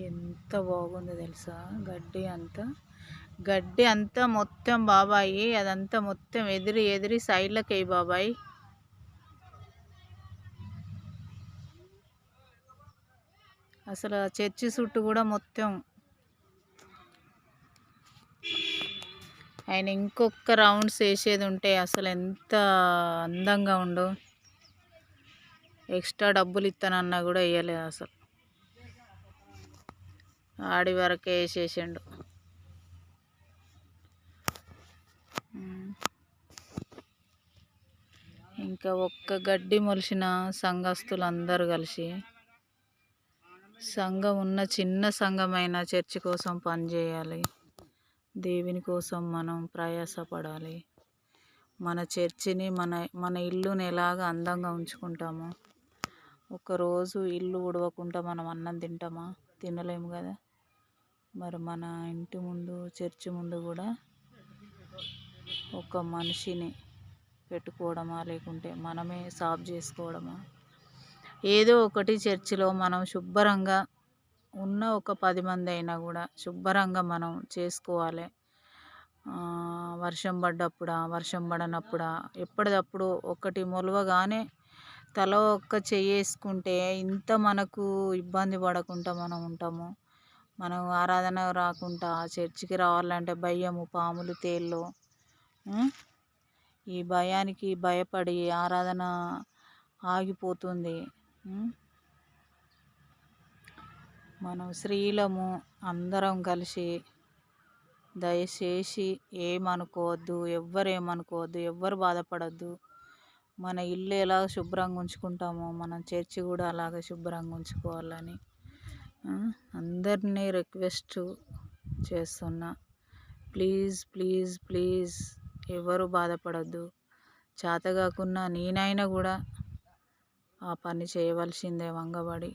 ఎంత బాగుందో తెలుసా. గడ్డి అంతా మొత్తం బాబాయి, అదంతా మొత్తం ఎదిరి ఎదిరి సైడ్లకి అయ్యి బాబాయ్. అసలు చర్చి చుట్టూ కూడా మొత్తం ఆయన ఇంకొక రౌండ్స్ వేసేది ఉంటే అసలు ఎంత అందంగా ఉండు. ఎక్స్ట్రా డబ్బులు ఇస్తానన్నా కూడా వేయలేదు అసలు, ఆడి వరకే వేసేసిండు. ఇంకా ఒక్క గడ్డి మొలిసిన సంఘస్థులు అందరూ కలిసి, సంఘం ఉన్న చిన్న సంఘమైన చర్చి కోసం పనిచేయాలి. దేవుని కోసం మనం ప్రయాసపడాలి. మన చర్చిని మన ఇల్లుని ఎలాగ అందంగా ఉంచుకుంటామో, ఒకరోజు ఇల్లు ఉడవకుండా మనం అన్నం తింటామా? తినలేము కదా. మరి మన ఇంటి ముందు, చర్చి ముందు కూడా ఒక మనిషిని పెట్టుకోవడమా, లేకుంటే మనమే సాఫ్ చేసుకోవడమా? ఏదో ఒకటి చర్చిలో మనం శుభ్రంగా ఉన్న ఒక 10 మంది అయినా కూడా శుభ్రంగా మనం చేసుకోవాలి. వర్షం పడ్డప్పుడా, వర్షం పడనప్పుడా, ఎప్పటిదప్పుడు ఒకటి మొలవగానే తల ఒక్క చెయ్యేసుకుంటే ఇంత మనకు ఇబ్బంది పడకుండా మనం ఉంటాము. మనం ఆరాధన రాకుండా చర్చికి రావాలంటే భయము, పాములు, తేళ్ళు. ఈ భయానికి భయపడి ఆరాధన ఆగిపోతుంది. మనం స్త్రీలము అందరం కలిసి దయచేసి ఏమనుకోవద్దు, ఎవ్వరేమనుకోవద్దు, ఎవ్వరు బాధపడద్దు. మన ఇల్లు ఎలా శుభ్రంగా ఉంచుకుంటామో మనం చర్చి కూడా అలాగే శుభ్రంగా ఉంచుకోవాలని అందరినీ రిక్వెస్ట్ చేస్తున్నా. ప్లీజ్ ప్లీజ్ ప్లీజ్ ఎవరు బాధపడద్దు. చేతగాకున్నా నేనైనా కూడా ఆ పని చేయవలసిందే వంగబడి.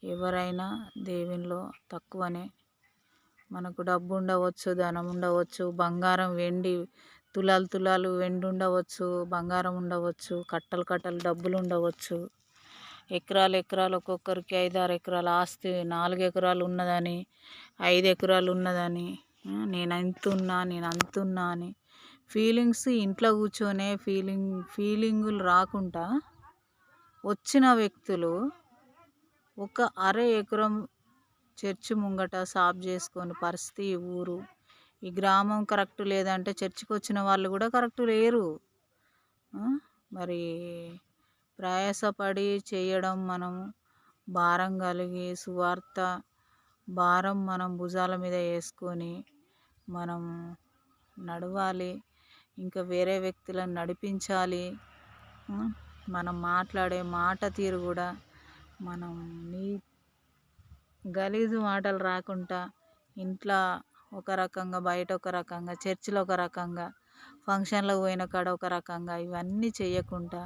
ఎవరైనా దేవునిలో తక్కువనే. మనకు డబ్బు ఉండవచ్చు, ధనం ఉండవచ్చు, బంగారం వెండి తులాలు తులాలు వెండి ఉండవచ్చు, బంగారం ఉండవచ్చు, కట్టలు కట్టలు డబ్బులు ఉండవచ్చు, ఎకరాలు ఎకరాలు, ఒక్కొక్కరికి 5-6 ఎకరాల ఆస్తి, 4 ఎకరాలు ఉన్నదని, 5 ఎకరాలు ఉన్నదని, నేను అంతున్నా అని ఫీలింగ్స్ ఇంట్లో కూర్చొనే ఫీలింగులు రాకుండా వచ్చిన వ్యక్తులు ఒక అర ఎకరం చర్చి ముంగట సాఫ్ చేసుకొని పరిస్థితి ఈ ఊరు, ఈ గ్రామం కరెక్ట్ లేదంటే చర్చికి వచ్చిన వాళ్ళు కూడా కరెక్ట్ లేరు. మరి ప్రయాసపడి చేయడం, మనం భారం కలిగి సువార్త భారం మనం భుజాల మీద వేసుకొని మనం నడవాలి. ఇంకా వేరే వ్యక్తులను నడిపించాలి. మనం మాట్లాడే మాట తీరు కూడా మనం గలీజు మాటలు రాకుండా ఇంట్లో ఒక రకంగా, బయట ఒక రకంగా, చర్చిలో ఒక రకంగా, ఫంక్షన్లకు పోయిన కాడ ఒక రకంగా, ఇవన్నీ చేయకుండా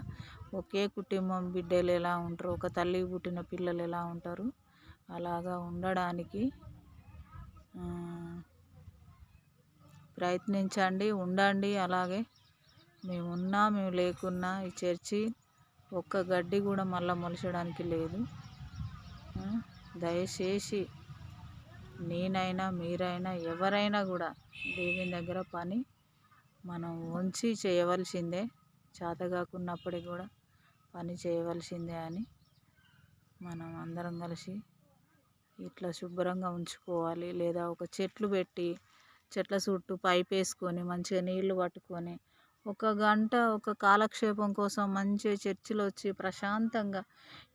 ఒకే కుటుంబం బిడ్డలు ఎలా ఉంటారు, ఒక తల్లికి పుట్టిన పిల్లలు ఎలా ఉంటారు, అలాగా ఉండడానికి ప్రయత్నించండి, ఉండండి. అలాగే మేము లేకున్నా ఈ చర్చి ఒక్క గడ్డి కూడా మళ్ళీ మొలచడానికి లేదు. దయచేసి నేనైనా, మీరైనా, ఎవరైనా కూడా దేవుని దగ్గర పని మనం ఉంచి చేయవలసిందే. చేతగాకున్నప్పటికీ కూడా పని చేయవలసిందే అని మనం అందరం కలిసి ఇట్లా శుభ్రంగా ఉంచుకోవాలి. లేదా ఒక చెట్లు పెట్టి చెట్ల చుట్టూ పైప్ వేసుకొని మంచిగా నీళ్లు పట్టుకొని ఒక గంట ఒక కాలక్షేపం కోసం మంచిగా చర్చిలో వచ్చి ప్రశాంతంగా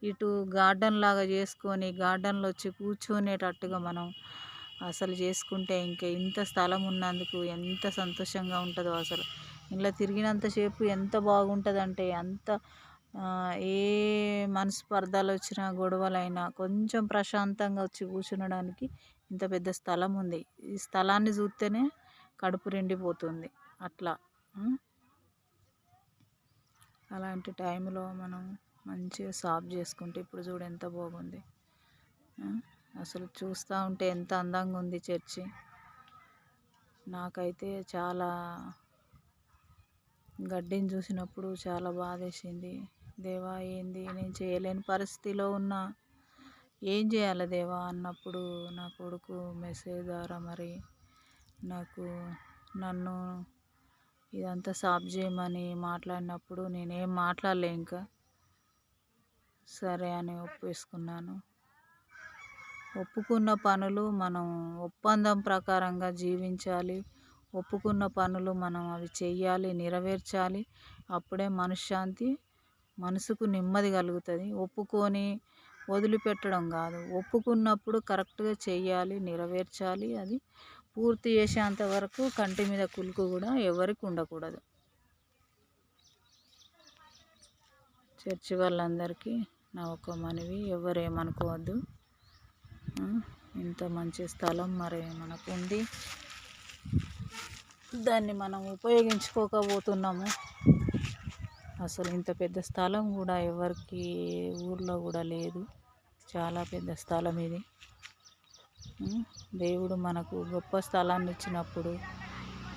ఇటు గార్డెన్ లాగా చేసుకొని గార్డెన్లో వచ్చి కూర్చునేటట్టుగా మనం అసలు చేసుకుంటే ఇంకా ఇంత స్థలం ఉన్నందుకు ఎంత సంతోషంగా ఉంటుందో. అసలు ఇలా తిరిగినంతసేపు ఎంత బాగుంటుందంటే అంత ఏ మనస్పర్ధలు వచ్చినా, గొడవలైనా కొంచెం ప్రశాంతంగా వచ్చి కూర్చునడానికి ఇంత పెద్ద స్థలం ఉంది. ఈ స్థలాన్ని చూస్తేనే కడుపు నిండిపోతుంది. అట్లా అలాంటి టైంలో మనం మంచిగా సాఫ్ చేసుకుంటే ఇప్పుడు చూడు ఎంత బాగుంది. అసలు చూస్తూ ఉంటే ఎంత అందంగా ఉంది చర్చి. నాకైతే చాలా గడ్డిని చూసినప్పుడు చాలా బాధేసింది. దేవా ఏంది నేను చేయలేని పరిస్థితిలో ఉన్నా, ఏం చేయాలి దేవా అన్నప్పుడు నా కొడుకు మెసేజ్ ద్వారా మరి నాకు నన్ను ఇదంతా సాఫ్ చేయమని మాట్లాడినప్పుడు నేనేం మాట్లాడలే ఇంకా. సరే అని ఒప్పేసుకున్నాను. ఒప్పుకున్న పనులు మనం ఒప్పందం ప్రకారంగా జీవించాలి. ఒప్పుకున్న పనులు మనం అవి చెయ్యాలి, నెరవేర్చాలి. అప్పుడే మనశ్శాంతి, మనసుకు నెమ్మది కలుగుతుంది. ఒప్పుకొని వదిలిపెట్టడం కాదు. ఒప్పుకున్నప్పుడు కరెక్ట్గా చెయ్యాలి, నెరవేర్చాలి. అది పూర్తి చేసేంత వరకు కంటి మీద కులుకు కూడా ఎవరికి ఉండకూడదు. చర్చి వాళ్ళందరికీ నా ఒక మనవి, ఎవరేమనుకోవద్దు. ఇంత మంచి స్థలం మరి మనకు ఉంది, దాన్ని మనం ఉపయోగించుకోకపోతున్నాము. అసలు ఇంత పెద్ద స్థలం కూడా ఎవరికి ఊర్లో కూడా లేదు. చాలా పెద్ద స్థలం ఇది. దేవుడు మనకు గొప్ప స్థలాన్ని ఇచ్చినప్పుడు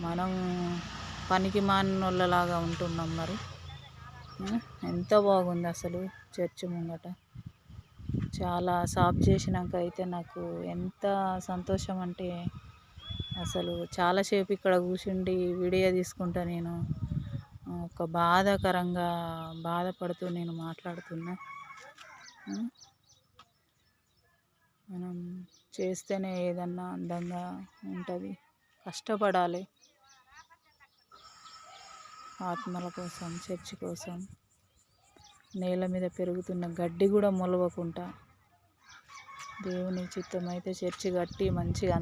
మనం పనికి మాలినోళ్ళలాగా ఉంటున్నాం. మరి ఎంత బాగుంది అసలు చర్చి ముంగట. చాలా సాఫ్ చేసినాక అయితే నాకు ఎంత సంతోషం అంటే, అసలు చాలాసేపు ఇక్కడ కూర్చుండి వీడియో తీసుకుంటా. నేను ఒక బాధపడుతూ నేను మాట్లాడుతున్నా. మనం చేస్తేనే ఏదన్నా అందంగా ఉంటుంది. కష్టపడాలి ఆత్మల కోసం, చర్చి కోసం. నేల మీద పెరుగుతున్న గడ్డి కూడా మొలవకుండా దేవుని చిత్తం అయితే చర్చి కట్టి మంచిగా